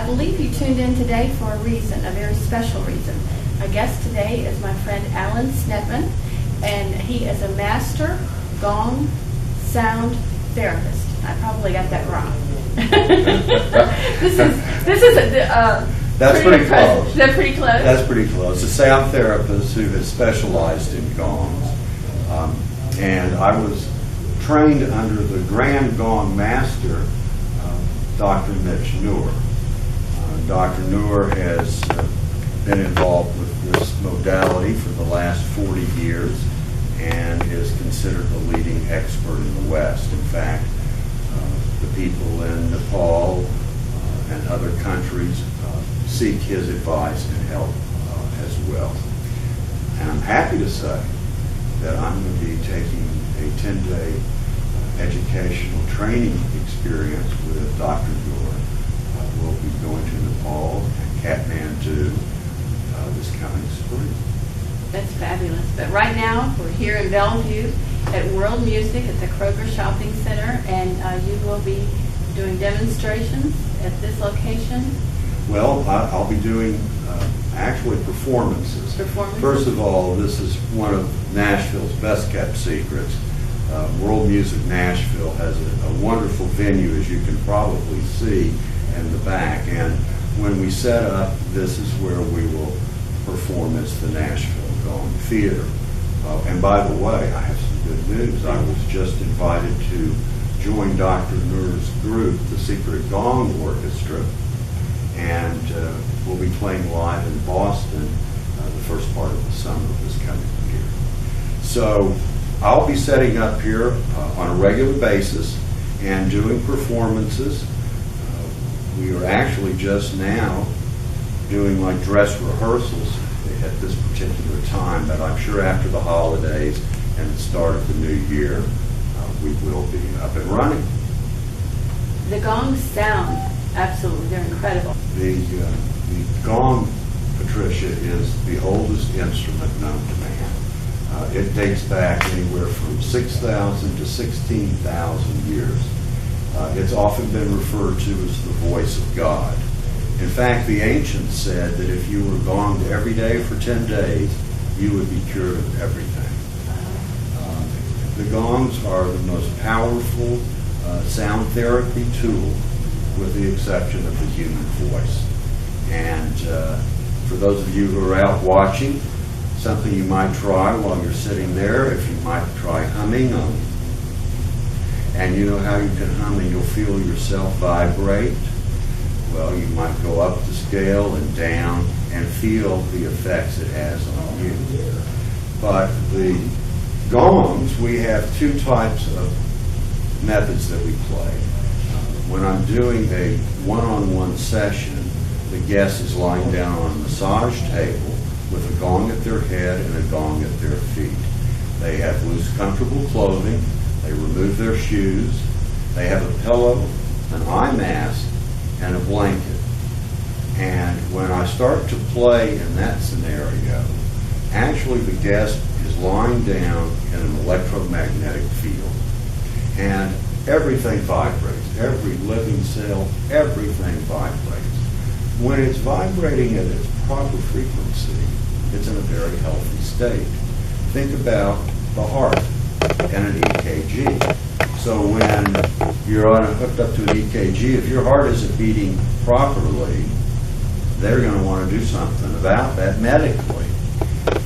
believe you tuned in today for a reason, a very special reason. Our guest today is my friend Alan Snetman, and he is a master gong sound therapist. I probably got that wrong. This is That's pretty close. Is that pretty close? That's pretty close. A sound therapist who has specialized in gongs. And I was trained under the Grand Gong Master, Dr. Mitch Noor. Dr. Noor has been involved with this modality for the last 40 years and is considered the leading expert in the West. In fact, the people in Nepal and other countries seek his advice and help as well. And I'm happy to say that I'm going to be taking a 10-day educational training experience with Dr. Noor. We'll be going to Nepal and Kathmandu this coming spring. That's fabulous. But right now, we're here in Bellevue at World Music at the Kroger Shopping Center, and you will be doing demonstrations at this location. Well, I'll be doing actually performances. First of all, this is one of Nashville's best-kept secrets. World Music Nashville has a wonderful venue, as you can probably see in the back. And when we set up, this is where we will perform. It's the Nashville Gong Theater. And by the way, I have some good news. I was just invited to join Dr. Noor's group, the Secret Gong Orchestra, and we'll be playing live in Boston the first part of the summer of this coming year. So I'll be setting up here on a regular basis and doing performances. We are actually just now doing like dress rehearsals at this particular time, but I'm sure after the holidays and the start of the new year, we will be up and running. The gongs sound absolutely, they're incredible. The gong, Patricia, is the oldest instrument known to man. It dates back anywhere from 6,000 to 16,000 years. It's often been referred to as the voice of God. In fact, the ancients said that if you were gonged every day for 10 days, you would be cured of everything. The gongs are the most powerful sound therapy tool, with the exception of the human voice. And for those of you who are out watching, something you might try while you're sitting there, if you might try humming them. And you know how you can hum and you'll feel yourself vibrate? Well, you might go up the scale and down and feel the effects it has on you. But the gongs, we have two types of methods that we play. When I'm doing a one-on-one session, the guest is lying down on a massage table with a gong at their head and a gong at their feet. They have loose, comfortable clothing. They remove their shoes. They have a pillow, an eye mask, and a blanket. And when I start to play in that scenario, actually the guest is lying down in an electromagnetic field. And everything vibrates. Every living cell, everything vibrates. When it's vibrating at its proper frequency, it's in a very healthy state. Think about the heart and an EKG. So when you're hooked up to an EKG, if your heart isn't beating properly, they're going to want to do something about that medically.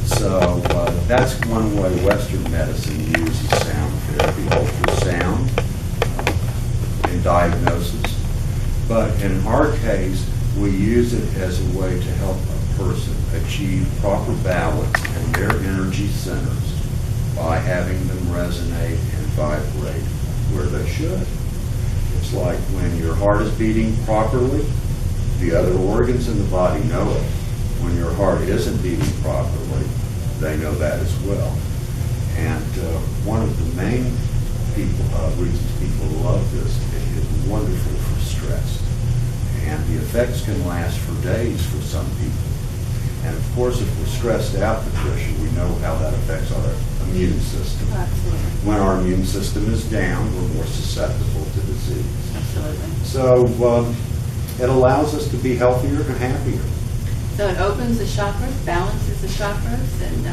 So that's one way Western medicine uses sound therapy, ultrasound in diagnosis. But in our case, we use it as a way to help a person achieve proper balance in their energy centers by having them resonate and vibrate where they should. It's like when your heart is beating properly, the other organs in the body know it. When your heart isn't beating properly, they know that as well. And one of the main reasons people love this, it is wonderful for stress. And the effects can last for days for some people. And of course, if we're stressed out, Patricia, we know how that affects our immune system. Absolutely. When our immune system is down, we're more susceptible to disease. Absolutely. So it allows us to be healthier and happier. So it opens the chakras, balances the chakras, and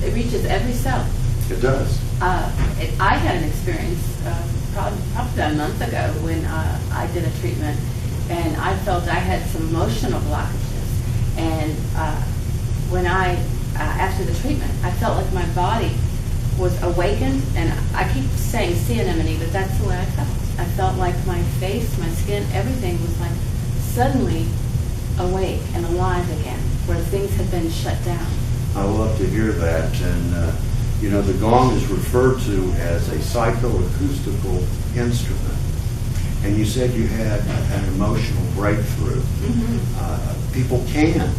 it reaches every cell. It does. I had an experience probably about a month ago when I did a treatment, and I felt I had some emotional blockages. And when after the treatment, I felt like my body was awakened, and I keep saying sea anemone, but that's the way I felt. I felt like my face, my skin, everything was like suddenly awake and alive again, where things had been shut down. I love to hear that. And, the gong is referred to as a psychoacoustical instrument. And you said you had an emotional breakthrough. Mm-hmm. People can.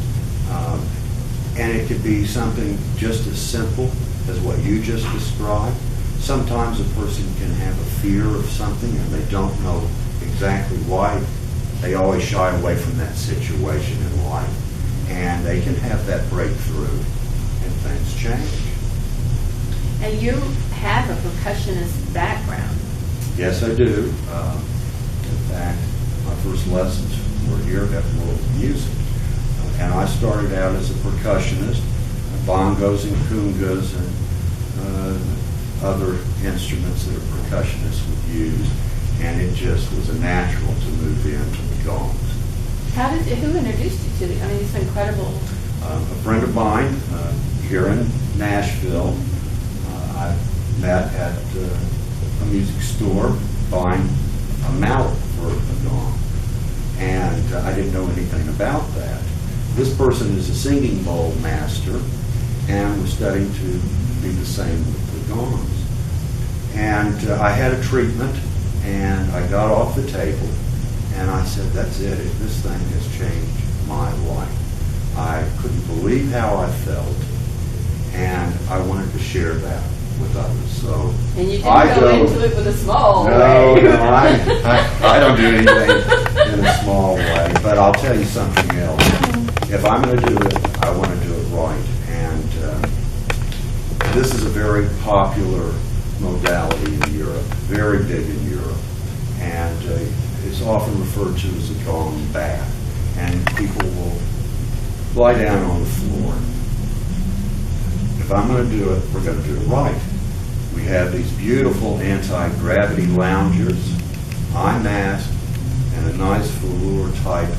And it could be something just as simple as what you just described. Sometimes a person can have a fear of something and they don't know exactly why. They always shy away from that situation in life. And they can have that breakthrough and things change. And you have a percussionist background. Yes, I do. In fact, my first lessons were here at World Music. And I started out as a percussionist, bongos and kungas and other instruments that a percussionist would use. And it just was a natural to move into the gongs. Who introduced you to it? I mean, it's incredible. A friend of mine here in Nashville, I met at a music store buying a mallet for a gong. And I didn't know anything about that. This person is a singing bowl master and was studying to be the same with the gongs. And I had a treatment, and I got off the table, and I said, that's it. This thing has changed my life. I couldn't believe how I felt, and I wanted to share that with others. So and you didn't go into it with a small way. No, I don't do anything in a small way, but I'll tell you something else. If I'm going to do it, I want to do it right. And this is a very popular modality in Europe, very big in Europe. And it's often referred to as a gong bath. And people will lie down on the floor. If I'm going to do it, we're going to do it right. We have these beautiful anti-gravity loungers, eye mask, and a nice velour type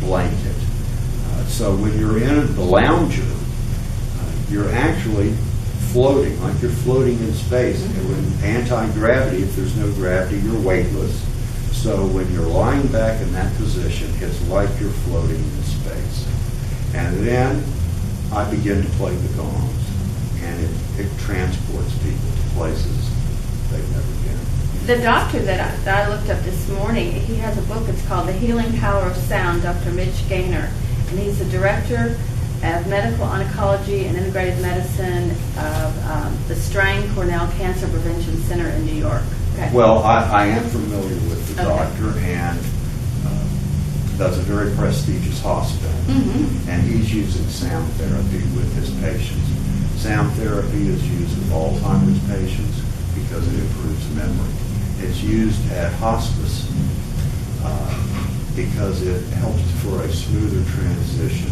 blanket. So when you're in the lounger, you're actually floating, like you're floating in space. And with anti-gravity, if there's no gravity, you're weightless. So when you're lying back in that position, it's like you're floating in space. And then I begin to play the gongs, and it transports people to places they've never been. The doctor that I looked up this morning, he has a book. It's called The Healing Power of Sound, Dr. Mitch Gaynor. And he's the director of medical oncology and integrated medicine of the Strang Cornell Cancer Prevention Center in New York. Okay. Well, I am familiar with the doctor, and that's a very prestigious hospital. Mm-hmm. And he's using sound therapy with his patients. Sound therapy is used with Alzheimer's patients because it improves memory. It's used at hospice because it helps for a smoother transition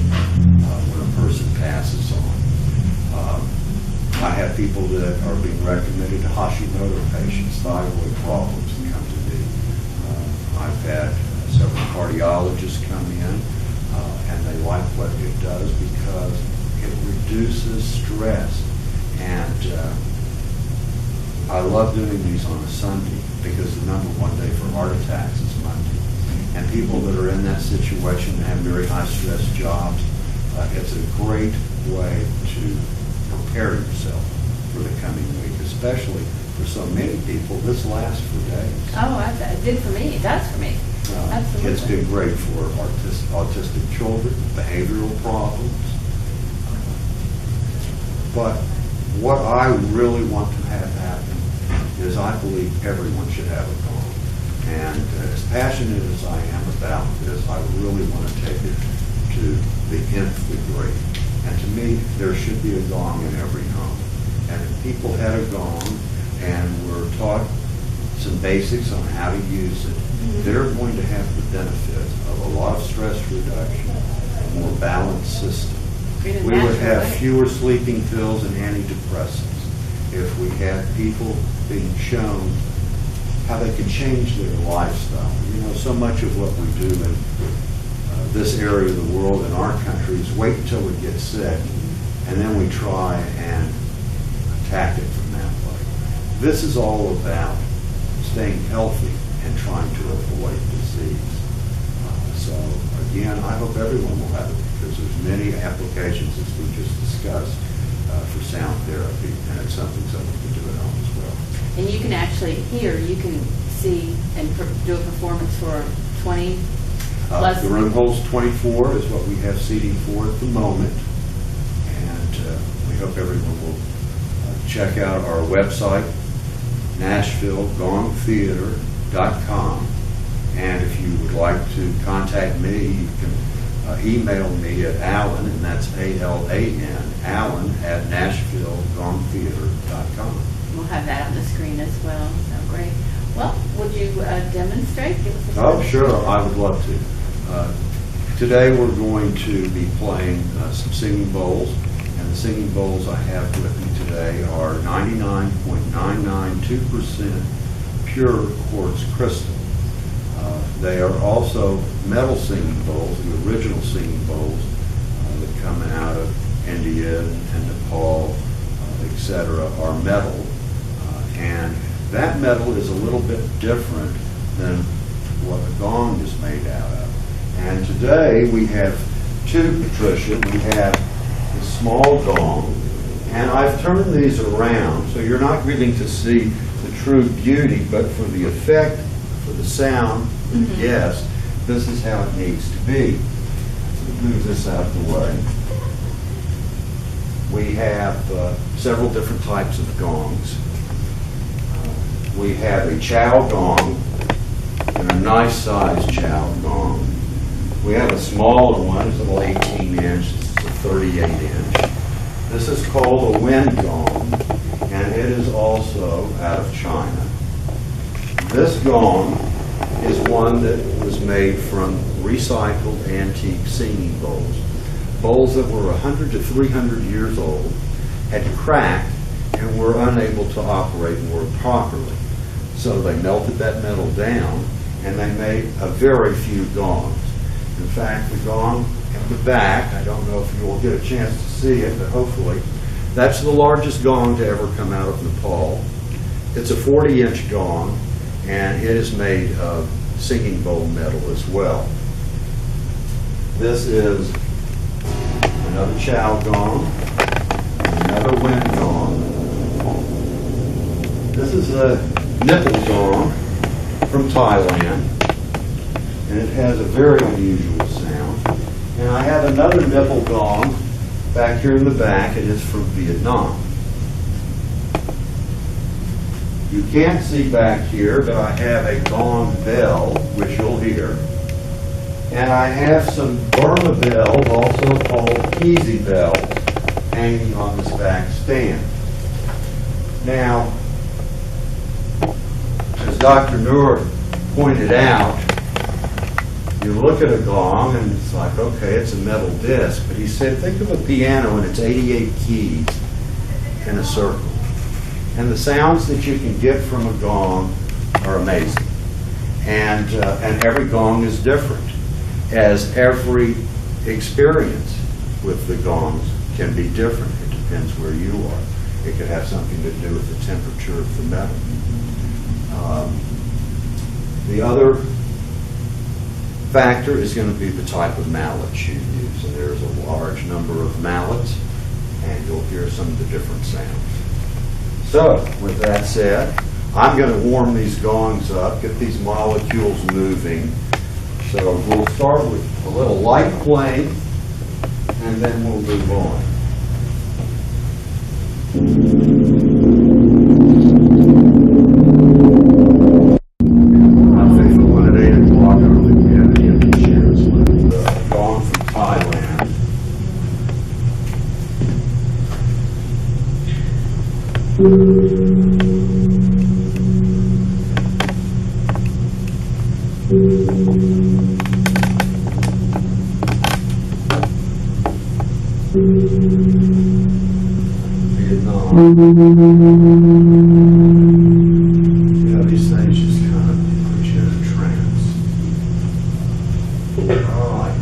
when a person passes on. I have people that are being recommended to Hashimoto patients, thyroid problems that come to me. I've had several cardiologists come in, and they like what it does because it reduces stress. And I love doing these on a Sunday because the number one day for heart attacks is Monday. And people that are in that situation and have very high-stress jobs, it's a great way to prepare yourself for the coming week, especially for so many people. This lasts for days. Oh, it did for me. It does for me. Absolutely. It's been great for autistic children, behavioral problems. But what I really want to have happen is I believe everyone should have a gong. And as passionate as I am about this, I really want to take it to the nth degree. And to me, there should be a gong in every home. And if people had a gong and were taught some basics on how to use it, they're going to have the benefit of a lot of stress reduction, a more balanced system. We would have fewer sleeping pills and antidepressants if we had people being shown how they can change their lifestyle. You know, so much of what we do in this area of the world in our country is wait until we get sick, and then we try and attack it from that way. This is all about staying healthy and trying to avoid disease. So again, I hope everyone will have it, because there's many applications, as we just discussed, for sound therapy, and it's something we can do at home as well. And you can actually hear, you can see and do a performance for 20 plus. The room holds 24 is what we have seating for at the moment, and we hope everyone will check out our website, Nashville gongtheater.com, and if you would like to contact me, you can email me at Alan, and that's A-L-A-N, Alan at NashvilleGongtheater.com. We'll have that on the screen as well. So great. Well, would you demonstrate? Give us a Oh, sure. I would love to. Today we're going to be playing some singing bowls, and the singing bowls I have with me today are 99.992% pure quartz crystal. They are also metal singing bowls, the original singing bowls that come out of India and Nepal, etc., are metal. And that metal is a little bit different than what a gong is made out of. And today we have two, Patricia. We have the small gong, and I've turned these around so you're not getting to see the true beauty, but for the effect, for the sound, yes, this is how it needs to be. So move this out of the way. We have several different types of gongs. We have a chow gong and a nice sized chow gong. We have a smaller one, it's a little 18 inch, this is a 38 inch. This is called a wind gong, and it is also out of China. This gong is one that was made from recycled antique singing bowls. Bowls that were 100 to 300 years old, had cracked, and were unable to operate and work properly. So they melted that metal down, and they made a very few gongs. In fact, the gong in the back, I don't know if you will get a chance to see it, but hopefully, that's the largest gong to ever come out of Nepal. It's a 40-inch gong, and it is made of singing bowl metal as well. This is another chow gong, another wind gong. This is a nipple gong from Thailand, and it has a very unusual sound. And I have another nipple gong back here in the back. It is from Vietnam. You can't see back here, but I have a gong bell, which you'll hear. And I have some Burma bells, also called Keezy bells, hanging on this back stand. Now, as Dr. Noor pointed out, you look at a gong and it's like, okay, it's a metal disc. But he said, think of a piano and it's 88 keys in a circle. And the sounds that you can get from a gong are amazing. And every gong is different, as every experience with the gongs can be different. It depends where you are. It could have something to do with the temperature of the metal. The other factor is going to be the type of mallets you use. And there's a large number of mallets, and you'll hear some of the different sounds. So, with that said, I'm going to warm these gongs up, get these molecules moving. So we'll start with a little light playing, and then we'll move on. I think the one at 8 o'clock, I don't think we have any empty chairs left. The gong from Thailand. Yeah, these things just kind of put you in a trance. All right.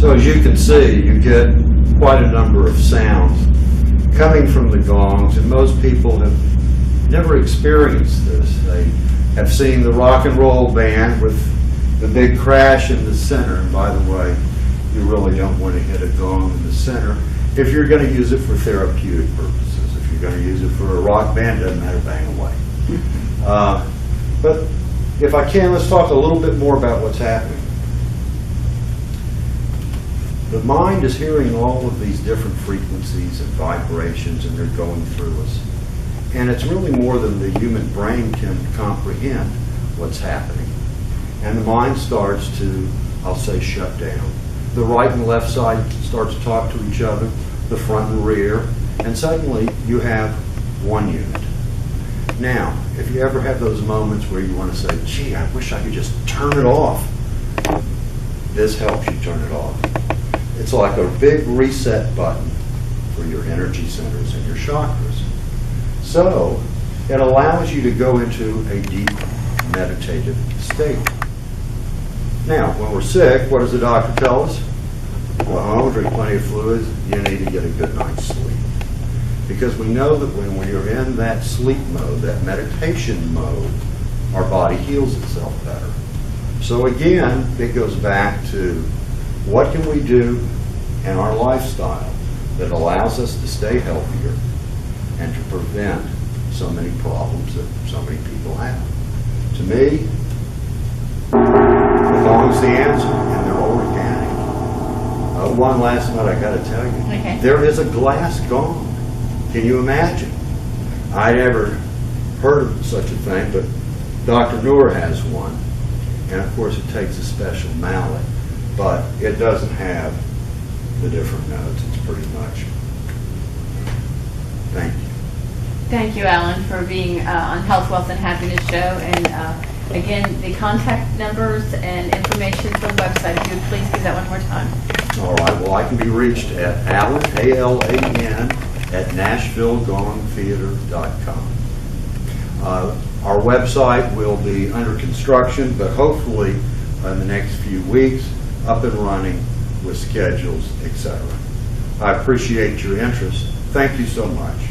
So as you can see, you get quite a number of sounds coming from the gongs, and most people have never experienced this. They have seen the rock and roll band with the big crash in the center, and by the way, you really don't want to hit a gong in the center if you're going to use it for therapeutic purposes. If you're going to use it for a rock band, it doesn't matter, bang away. But if I can, let's talk a little bit more about what's happening. The mind is hearing all of these different frequencies and vibrations, and they're going through us. And it's really more than the human brain can comprehend what's happening. And the mind starts to, I'll say, shut down. The right and left side start to talk to each other, the front and rear, and suddenly you have one unit. Now, if you ever have those moments where you want to say, gee, I wish I could just turn it off, this helps you turn it off. It's like a big reset button for your energy centers and your chakras. So it allows you to go into a deep meditative state. Now, when we're sick, what does the doctor tell us? Go home, drink plenty of fluids, you need to get a good night's sleep. Because we know that when we're in that sleep mode, that meditation mode, our body heals itself better. So again, it goes back to what can we do in our lifestyle that allows us to stay healthier and to prevent so many problems that so many people have. To me, the gong's the answer, and they're organic. One last note I got to tell you. Okay. There is a glass gong. Can you imagine? I never heard of such a thing, but Dr. Noor has one. And of course it takes a special mallet, but it doesn't have the different notes. It's pretty much. Thank you. Thank you, Alan, for being on Health, Wealth, and Happiness Show. And again, the contact numbers and information for the website, if you would please give that one more time. All right. Well, I can be reached at Alan, A-L-A-N, at NashvilleGongTheater.com. Our website will be under construction, but hopefully in the next few weeks, up and running with schedules, etc. I appreciate your interest. Thank you so much.